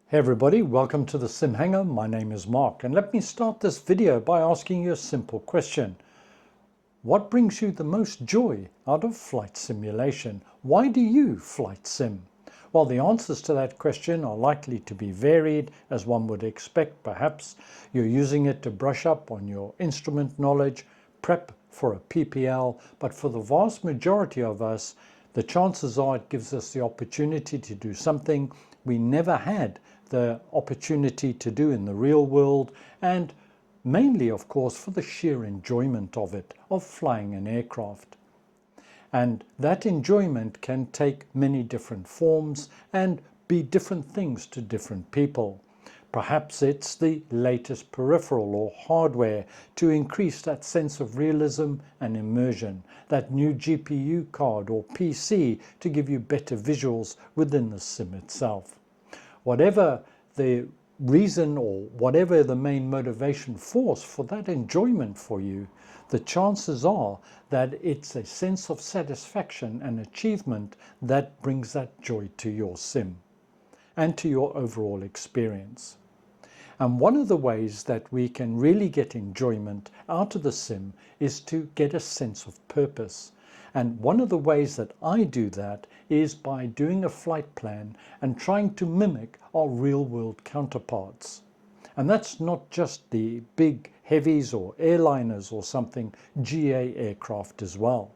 Hey everybody, welcome to the Simhanger. My name is Mark, and let me start this video by asking you a simple question. What brings you the most joy out of flight simulation? Why do you flight sim? Well, the answers to that question are likely to be varied, as one would expect. Perhaps you're using it to brush up on your instrument knowledge, prep for a PPL, but for the vast majority of us, the chances are it gives us the opportunity to do something we never had the opportunity to do in the real world, and mainly, of course, for the sheer enjoyment of it, of flying an aircraft. And that enjoyment can take many different forms and be different things to different people. Perhaps it's the latest peripheral or hardware to increase that sense of realism and immersion, that new GPU card or PC to give you better visuals within the sim itself. Whatever the reason or whatever the main motivation force for that enjoyment for you, the chances are that it's a sense of satisfaction and achievement that brings that joy to your sim and to your overall experience. And one of the ways that we can really get enjoyment out of the sim is to get a sense of purpose. And one of the ways that I do that is by doing a flight plan and trying to mimic our real-world counterparts. And that's not just the big heavies or airliners or something, GA aircraft as well.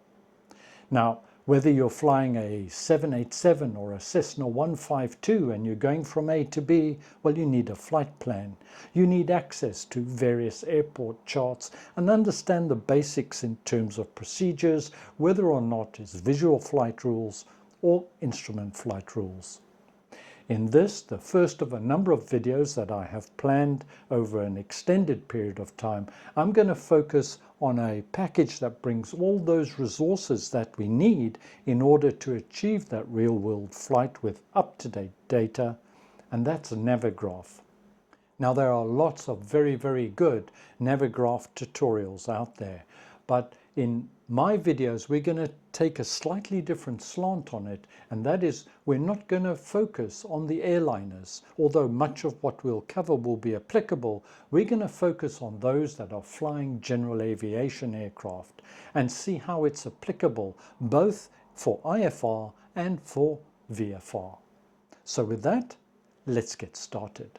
Now, whether you're flying a 787 or a Cessna 152 and you're going from A to B, well, you need a flight plan. You need access to various airport charts and understand the basics in terms of procedures, whether or not it's visual flight rules or instrument flight rules. In this, the first of a number of videos that I have planned over an extended period of time, I'm going to focus on a package that brings all those resources that we need in order to achieve that real-world flight with up-to-date data, and that's Navigraph. Now, there are lots of very, very good Navigraph tutorials out there, but in my videos, we're going to take a slightly different slant on it, and that is we're not going to focus on the airliners. Although much of what we'll cover will be applicable, we're going to focus on those that are flying general aviation aircraft and see how it's applicable both for IFR and for VFR. So with that, let's get started.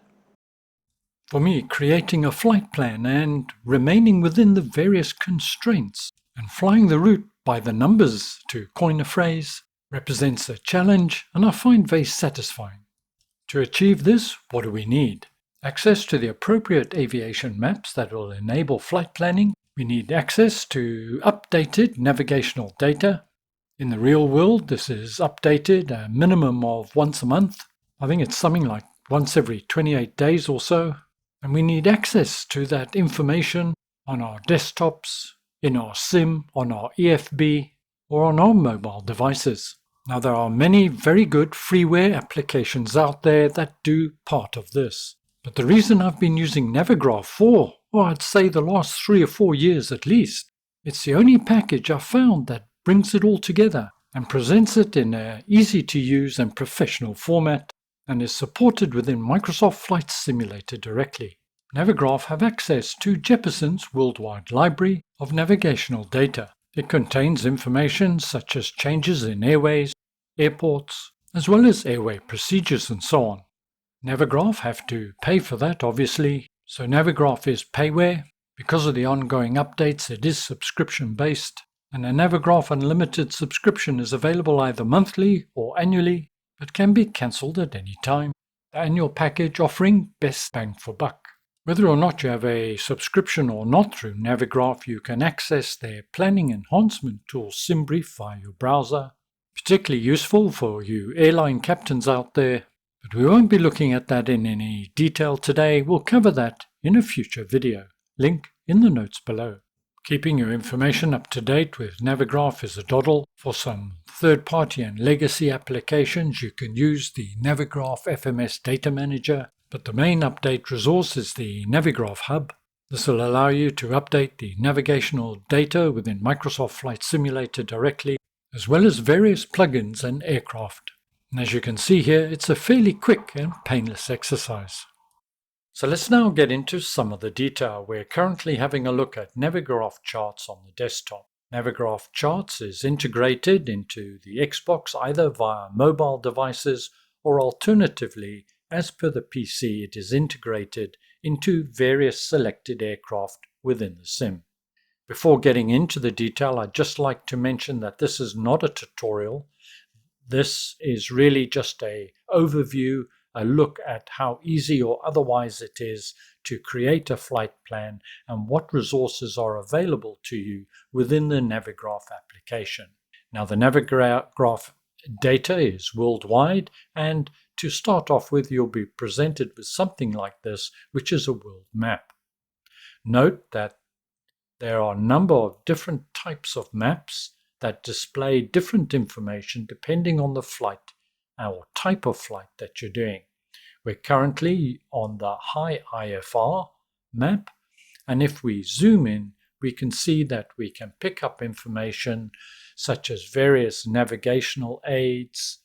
For me, creating a flight plan and remaining within the various constraints and flying the route by the numbers, to coin a phrase, represents a challenge and I find very satisfying. To achieve this, what do we need? Access to the appropriate aviation maps that will enable flight planning. We need access to updated navigational data. In the real world, this is updated a minimum of once a month. I think it's something like once every 28 days or so. And we need access to that information on our desktops, in our SIM, on our EFB, or on our mobile devices. Now, there are many very good freeware applications out there that do part of this. But the reason I've been using Navigraph for, I'd say the last 3 or 4 years at least, it's the only package I've found that brings it all together and presents it in an easy-to-use and professional format, and is supported within Microsoft Flight Simulator directly. Navigraph have access to Jeppeson's worldwide library of navigational data. It contains information such as changes in airways, airports, as well as airway procedures and so on. Navigraph have to pay for that, obviously, so Navigraph is payware. Because of the ongoing updates, it is subscription-based, and a Navigraph Unlimited subscription is available either monthly or annually, but can be cancelled at any time. The annual package offering best bang for buck. Whether or not you have a subscription or not through Navigraph, you can access their planning enhancement tool SimBrief via your browser. Particularly useful for you airline captains out there, but we won't be looking at that in any detail today. We'll cover that in a future video. Link in the notes below. Keeping your information up to date with Navigraph is a doddle. For some third-party and legacy applications, you can use the Navigraph FMS Data Manager, but the main update resource is the Navigraph Hub. This will allow you to update the navigational data within Microsoft Flight Simulator directly, as well as various plugins and aircraft. And as you can see here, it's a fairly quick and painless exercise. So let's now get into some of the detail. We're currently having a look at Navigraph charts on the desktop. Navigraph charts is integrated into the Xbox either via mobile devices or alternatively, as per the PC, it is integrated into various selected aircraft within the sim. Before getting into the detail, I'd just like to mention that this is not a tutorial. This is really just an overview, a look at how easy or otherwise it is to create a flight plan and what resources are available to you within the Navigraph application. Now, the Navigraph data is worldwide, and to start off with, you'll be presented with something like this, which is a world map. Note that there are a number of different types of maps that display different information depending on the flight or type of flight that you're doing. We're currently on the high IFR map, and if we zoom in, we can see that we can pick up information such as various navigational aids,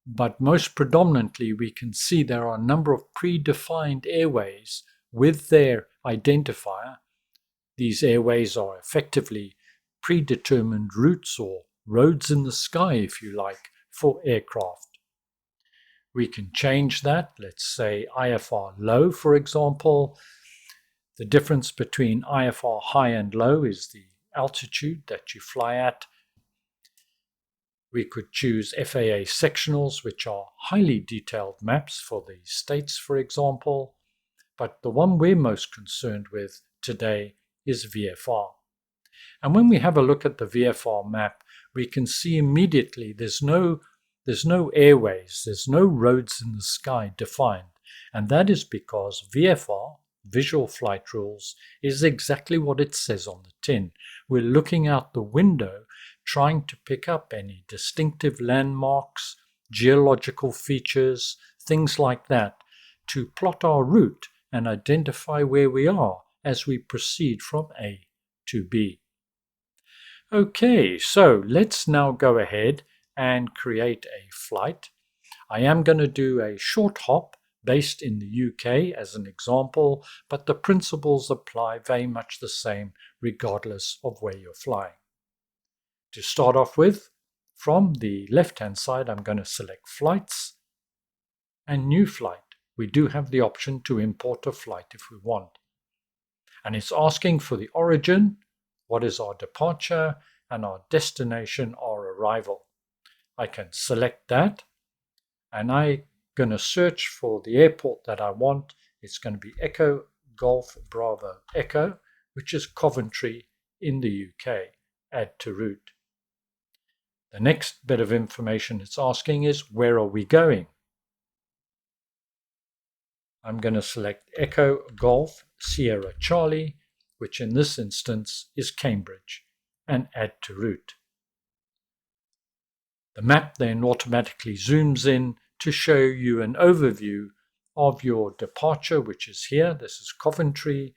but most predominantly we can see there are a number of predefined airways with their identifier. These airways are effectively predetermined routes or roads in the sky, if you like, for aircraft. We can change that. Let's say IFR low, for example. The difference between IFR high and low is the altitude that you fly at. We could choose FAA sectionals, which are highly detailed maps for the states, for example. But the one we're most concerned with today is VFR. And when we have a look at the VFR map, we can see immediately there's no airways, there's no roads in the sky defined. And that is because VFR, Visual Flight Rules, is exactly what it says on the tin. We're looking out the window, trying to pick up any distinctive landmarks, geological features, things like that, to plot our route and identify where we are as we proceed from A to B. Okay, so let's now go ahead and create a flight. I am going to do a short hop based in the UK as an example, but the principles apply very much the same regardless of where you're flying. To start off with, from the left-hand side, I'm going to select Flights and New Flight. We do have the option to import a flight if we want. And it's asking for the origin, what is our departure, and our destination or arrival. I can select that, and I'm going to search for the airport that I want. It's going to be Echo Golf Bravo Echo, which is Coventry in the UK. Add to route. The next bit of information it's asking is, where are we going? I'm going to select Echo Golf Sierra Charlie, which in this instance is Cambridge, and add to route. The map then automatically zooms in to show you an overview of your departure, which is here. This is Coventry,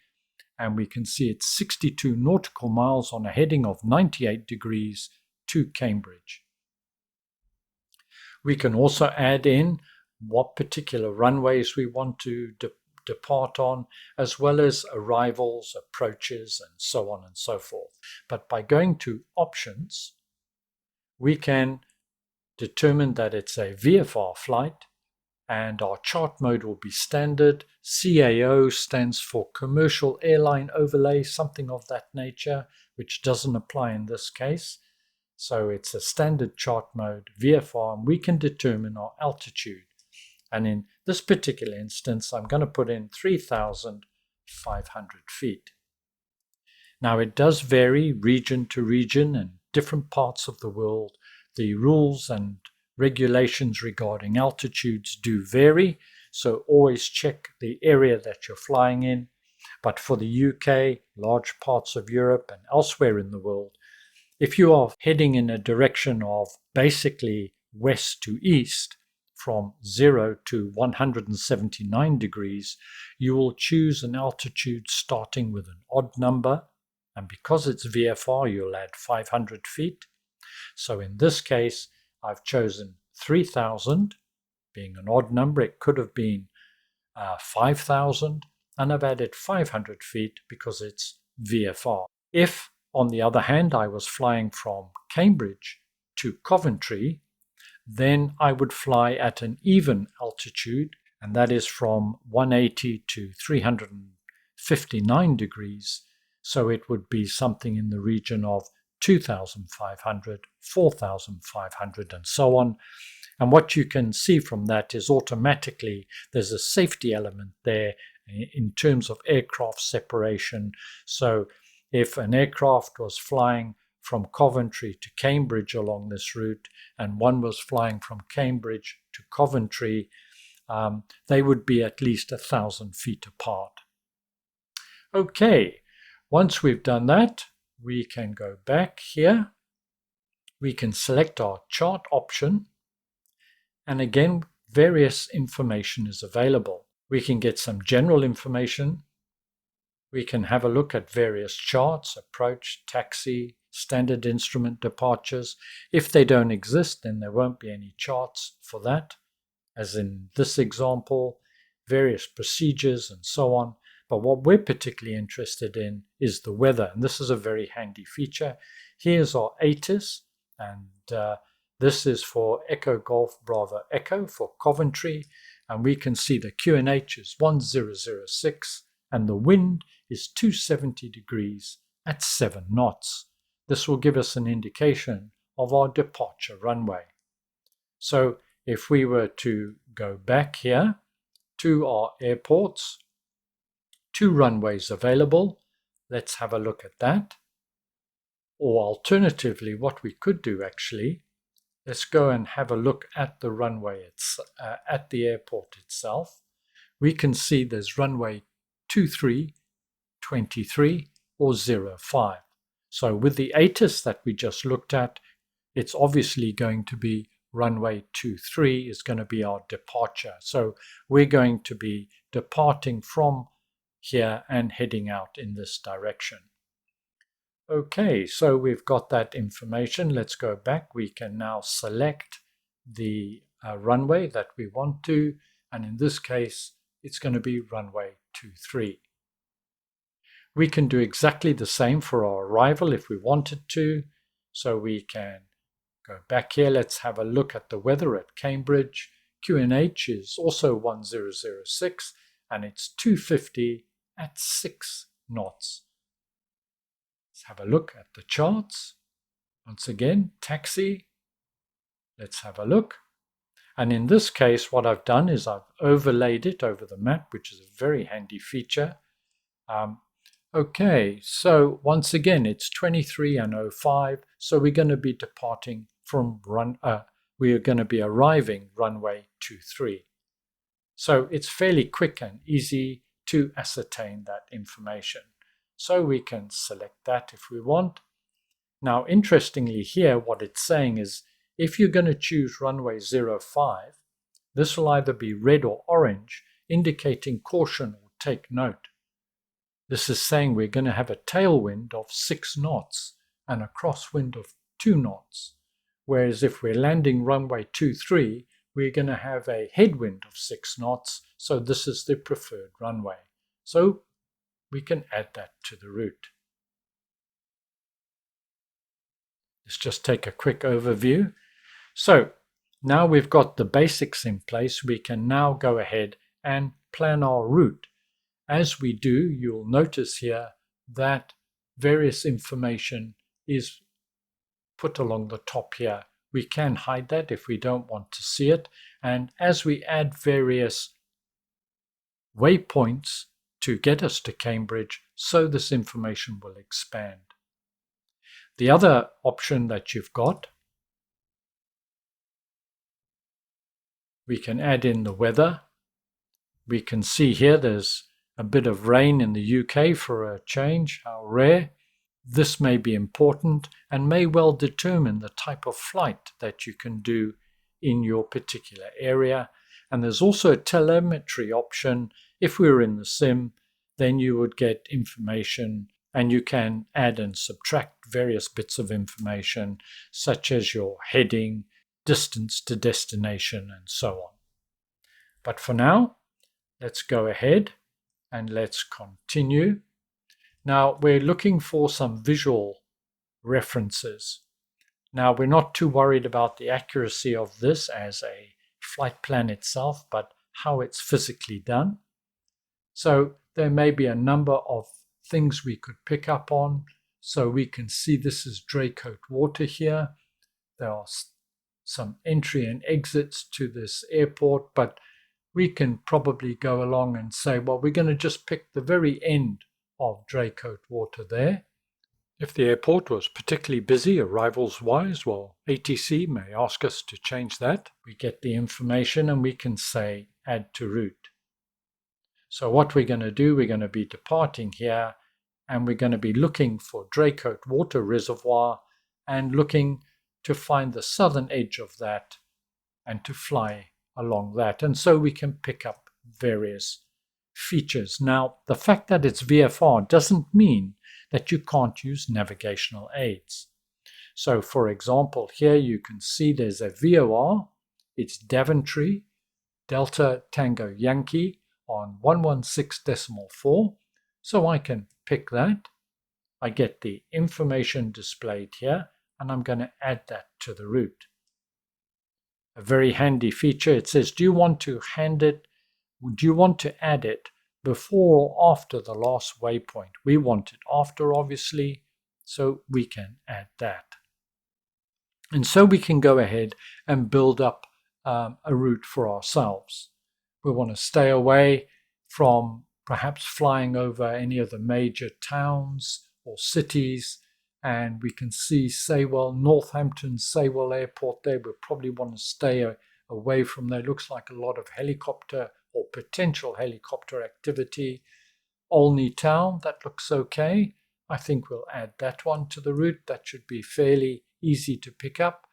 and we can see it's 62 nautical miles on a heading of 98 degrees to Cambridge. We can also add in what particular runways we want to depart on, as well as arrivals, approaches, and so on and so forth. But by going to Options, we can determine that it's a VFR flight, and our chart mode will be standard. CAO stands for Commercial Airline Overlay, something of that nature, which doesn't apply in this case. So it's a standard chart mode, VFR, and we can determine our altitude. And in this particular instance, I'm going to put in 3,500 feet. Now, it does vary region to region and different parts of the world. The rules and regulations regarding altitudes do vary, so always check the area that you're flying in. But for the UK, large parts of Europe, and elsewhere in the world, if you are heading in a direction of basically west to east, from 0 to 179 degrees, you will choose an altitude starting with an odd number, and because it's VFR, you'll add 500 feet. So in this case, I've chosen 3,000, being an odd number. It could have been 5,000, and I've added 500 feet because it's VFR. If, on the other hand, I was flying from Cambridge to Coventry, then I would fly at an even altitude, and that is from 180 to 359 degrees. So it would be something in the region of 2,500, 4,500, and so on. And what you can see from that is automatically there's a safety element there in terms of aircraft separation. So if an aircraft was flying from Coventry to Cambridge along this route, and one was flying from Cambridge to Coventry, they would be at least 1,000 feet apart. Okay, once we've done that, we can go back here. We can select our chart option, and again, various information is available. We can get some general information. We can have a look at various charts, approach, taxi, standard instrument departures. If they don't exist, then there won't be any charts for that, as in this example, various procedures and so on. But what we're particularly interested in is the weather, and this is a very handy feature. Here's our ATIS, and this is for Echo Golf Bravo Echo for Coventry, and we can see the QNH is 1006, and the wind is 270 degrees at 7 knots. This will give us an indication of our departure runway. So if we were to go back here to our airports, 2 runways available, let's have a look at that. Or alternatively, what we could do actually, let's go and have a look at the runway, at the airport itself. We can see there's runway 23, 23, or 05. So with the ATIS that we just looked at, it's obviously going to be runway 23 is going to be our departure. So we're going to be departing from here and heading out in this direction. Okay, so we've got that information. Let's go back. We can now select the runway that we want to, and in this case, it's going to be runway 23. We can do exactly the same for our arrival if we wanted to. So we can go back here. Let's have a look at the weather at Cambridge. QNH is also 1006, and it's 250 at 6 knots. Let's have a look at the charts. Once again, taxi. Let's have a look. And in this case, what I've done is I've overlaid it over the map, which is a very handy feature. Okay, so once again, it's 23 and 05. So we're going to be departing from we are going to be arriving runway 23. So it's fairly quick and easy to ascertain that information. So we can select that if we want. Now, interestingly here, what it's saying is if you're going to choose runway 05, this will either be red or orange, indicating caution or take note. This is saying we're going to have a tailwind of 6 knots and a crosswind of 2 knots. Whereas if we're landing runway 23, we're going to have a headwind of 6 knots. So this is the preferred runway. So we can add that to the route. Let's just take a quick overview. So now we've got the basics in place, we can now go ahead and plan our route. As we do, you'll notice here that various information is put along the top here. We can hide that if we don't want to see it. And as we add various waypoints to get us to Cambridge, so this information will expand. The other option that you've got, we can add in the weather. We can see here there's a bit of rain in the UK for a change, how rare. This may be important and may well determine the type of flight that you can do in your particular area. And there's also a telemetry option. If we were in the sim, then you would get information and you can add and subtract various bits of information, such as your heading, distance to destination, and so on. But for now, let's go ahead and let's continue. Now we're looking for some visual references. Now we're not too worried about the accuracy of this as a flight plan itself, but how it's physically done. So there may be a number of things we could pick up on. So we can see this is Draycote Water here. There are some entry and exits to this airport, but we can probably go along and say, well, we're going to just pick the very end of Draycote Water there. If the airport was particularly busy arrivals-wise, well, ATC may ask us to change that. We get the information and we can say add to route. So what we're going to do, we're going to be departing here and we're going to be looking for Draycote Water Reservoir and looking to find the southern edge of that and to fly along that. And so we can pick up various features. Now, the fact that it's VFR doesn't mean that you can't use navigational aids. So, for example, here you can see there's a VOR. It's Daventry, Delta Tango Yankee on 116.4. So I can pick that. I get the information displayed here, and I'm going to add that to the route. A very handy feature. It says, do you want to add it before or after the last waypoint? We want it after, obviously, so we can add that. And so we can go ahead and build up a route for ourselves. We want to stay away from perhaps flying over any of the major towns or cities. And we can see Sewell, Northampton, Sewell Airport there. We probably want to stay away from there. Looks like a lot of helicopter or potential helicopter activity. Olney Town, that looks okay. I think we'll add that one to the route. That should be fairly easy to pick up.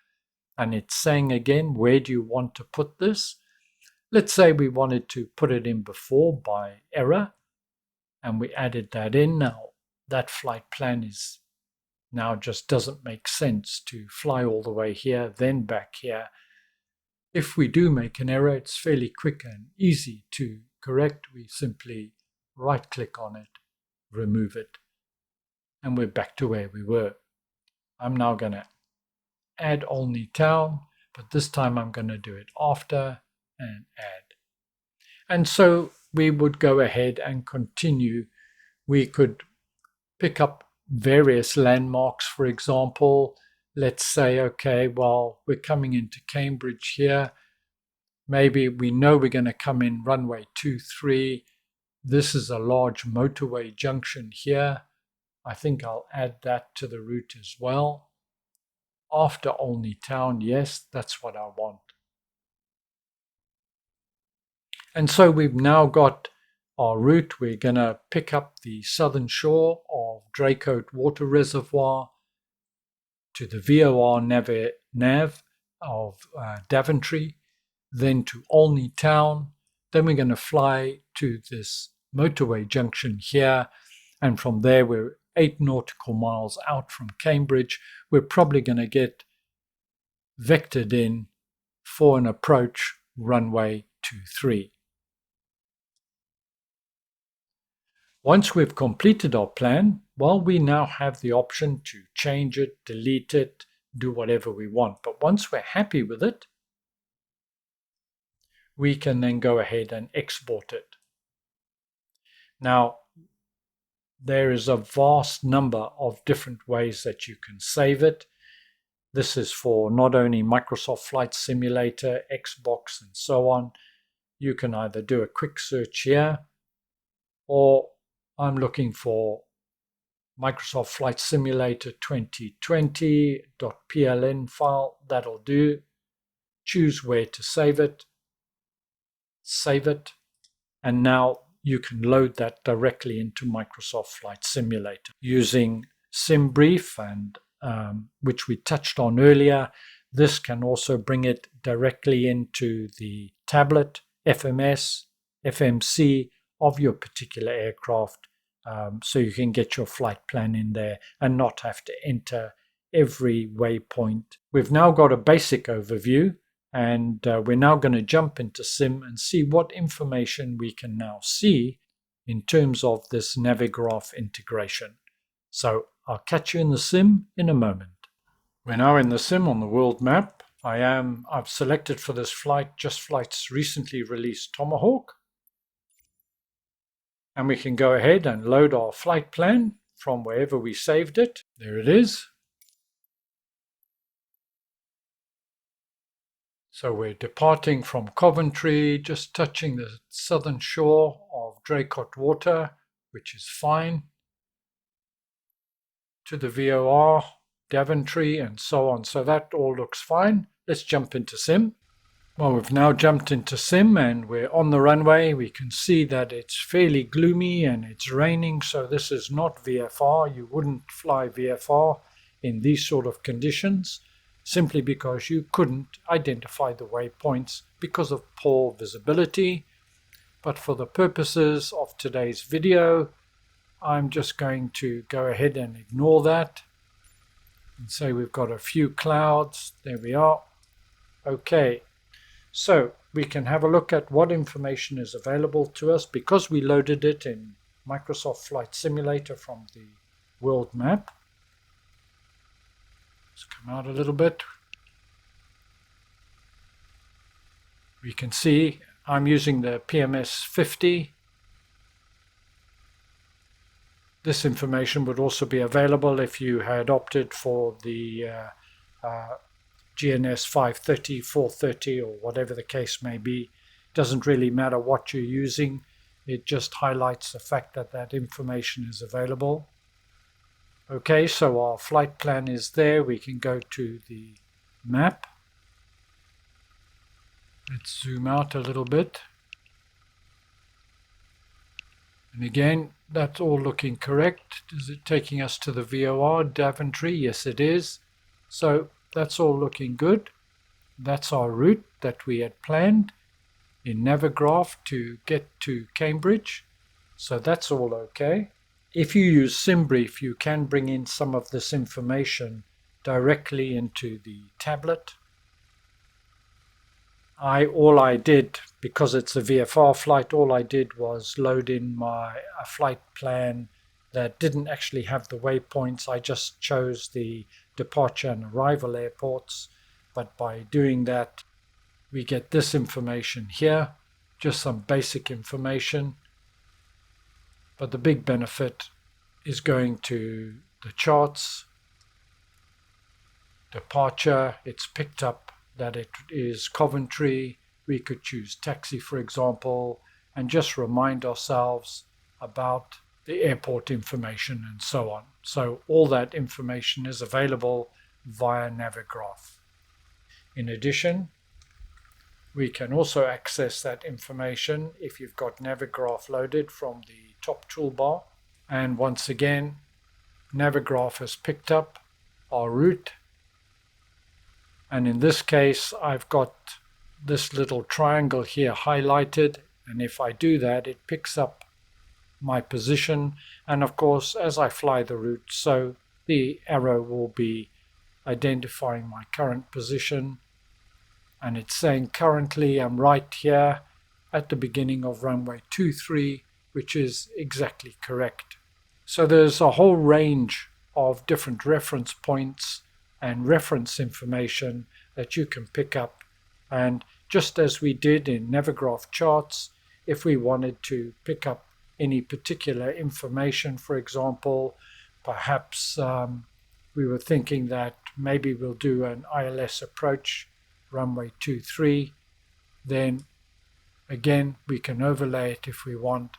And it's saying again, where do you want to put this? Let's say we wanted to put it in before by error, and we added that in. Now, that flight plan is now just doesn't make sense to fly all the way here, then back here. If we do make an error, it's fairly quick and easy to correct. We simply right-click on it, remove it, and we're back to where we were. I'm now going to add Olney Town, but this time I'm going to do it after and add. And so we would go ahead and continue. We could pick up various landmarks, for example. Let's say, okay, well, we're coming into Cambridge here. Maybe we know we're going to come in runway 23. This is a large motorway junction here. I think I'll add that to the route as well. After Olney Town, yes, that's what I want. And so we've now got our route. We're going to pick up the southern shore of Draycote Water Reservoir to the VOR nav of Daventry, then to Olney Town. Then we're going to fly to this motorway junction here. And from there, we're 8 nautical miles out from Cambridge. We're probably going to get vectored in for an approach runway 23. Once we've completed our plan, well, we now have the option to change it, delete it, do whatever we want. But once we're happy with it, we can then go ahead and export it. Now, there is a vast number of different ways that you can save it. This is for not only Microsoft Flight Simulator, Xbox, and so on. You can either do a quick search here, or I'm looking for Microsoft Flight Simulator 2020.pln file. That'll do. Choose where to save it, and now you can load that directly into Microsoft Flight Simulator using SimBrief, and which we touched on earlier. This can also bring it directly into the tablet, FMS, FMC of your particular aircraft, so you can get your flight plan in there and not have to enter every waypoint. We've now got a basic overview, and we're now going to jump into Sim and see what information we can now see in terms of this Navigraph integration. So I'll catch you in the Sim in a moment. We're now in the Sim on the world map. I've selected for this flight just flight's recently released Tomahawk. And we can go ahead and load our flight plan from wherever we saved it. There it is. So we're departing from Coventry, just touching the southern shore of Draycott Water, which is fine, to the VOR, Daventry, and so on. So that all looks fine. Let's jump into Sim. Well, we've now jumped into Sim and we're on the runway. We can see that it's fairly gloomy and it's raining, so this is not VFR. You wouldn't fly VFR in these sort of conditions, simply because you couldn't identify the waypoints because of poor visibility. But for the purposes of today's video, I'm just going to go ahead and ignore that and say we've got a few clouds. There we are. Okay. So we can have a look at what information is available to us because we loaded it in Microsoft Flight Simulator from the world map. Let's come out a little bit. We can see I'm using the PMS 50. This information would also be available if you had opted for the GNS 530, 430, or whatever the case may be. It doesn't really matter what you're using. It just highlights the fact that that information is available. Okay, so our flight plan is there. We can go to the map. Let's zoom out a little bit. And again, that's all looking correct. Is it taking us to the VOR, Daventry? Yes, it is. So that's all looking good. That's our route that we had planned in Navigraph to get to Cambridge. So that's all okay. If you use SimBrief, you can bring in some of this information directly into the tablet. All I did, because it's a VFR flight, all I did was load in a flight plan that didn't actually have the waypoints. I just chose the departure and arrival airports, but by doing that we get this information here, just some basic information. But the big benefit is going to the charts. Departure, it's picked up that it is Coventry. We could choose taxi, for example, and just remind ourselves about the airport information and so on. So all that information is available via Navigraph. In addition, we can also access that information if you've got Navigraph loaded from the top toolbar. And once again, Navigraph has picked up our route. And in this case, I've got this little triangle here highlighted. And if I do that, it picks up my position. And of course, as I fly the route, so the arrow will be identifying my current position. And it's saying currently I'm right here at the beginning of runway 23, which is exactly correct. So there's a whole range of different reference points and reference information that you can pick up. And just as we did in Navigraph charts, if we wanted to pick up any particular information, for example, perhaps we were thinking that maybe we'll do an ILS approach runway 23, then again we can overlay it if we want,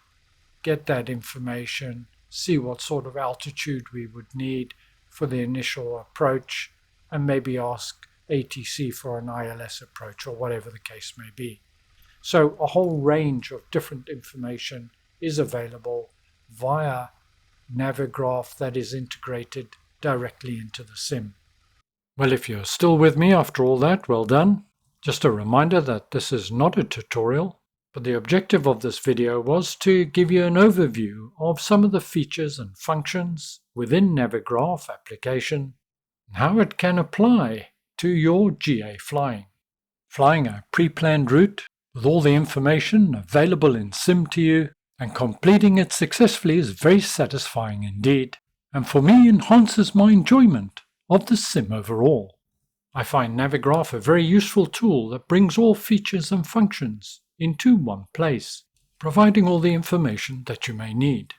get that information, see what sort of altitude we would need for the initial approach, and maybe ask ATC for an ILS approach or whatever the case may be. So a whole range of different information is available via Navigraph that is integrated directly into the sim. Well, if you're still with me after all that, well done. Just a reminder that this is not a tutorial, but the objective of this video was to give you an overview of some of the features and functions within Navigraph application. and how it can apply to your GA flying. Flying a pre-planned route with all the information available in Sim to you and completing it successfully is very satisfying indeed, and for me enhances my enjoyment of the Sim overall. I find Navigraph a very useful tool that brings all features and functions into one place, providing all the information that you may need.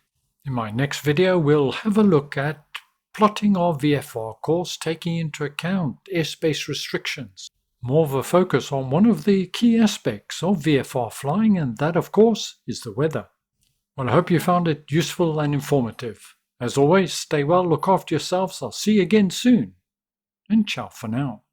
In my next video we'll have a look at plotting our VFR course taking into account airspace restrictions. More of a focus on one of the key aspects of VFR flying, and that of course is the weather. Well, I hope you found it useful and informative. As always, stay well, look after yourselves, I'll see you again soon, and ciao for now.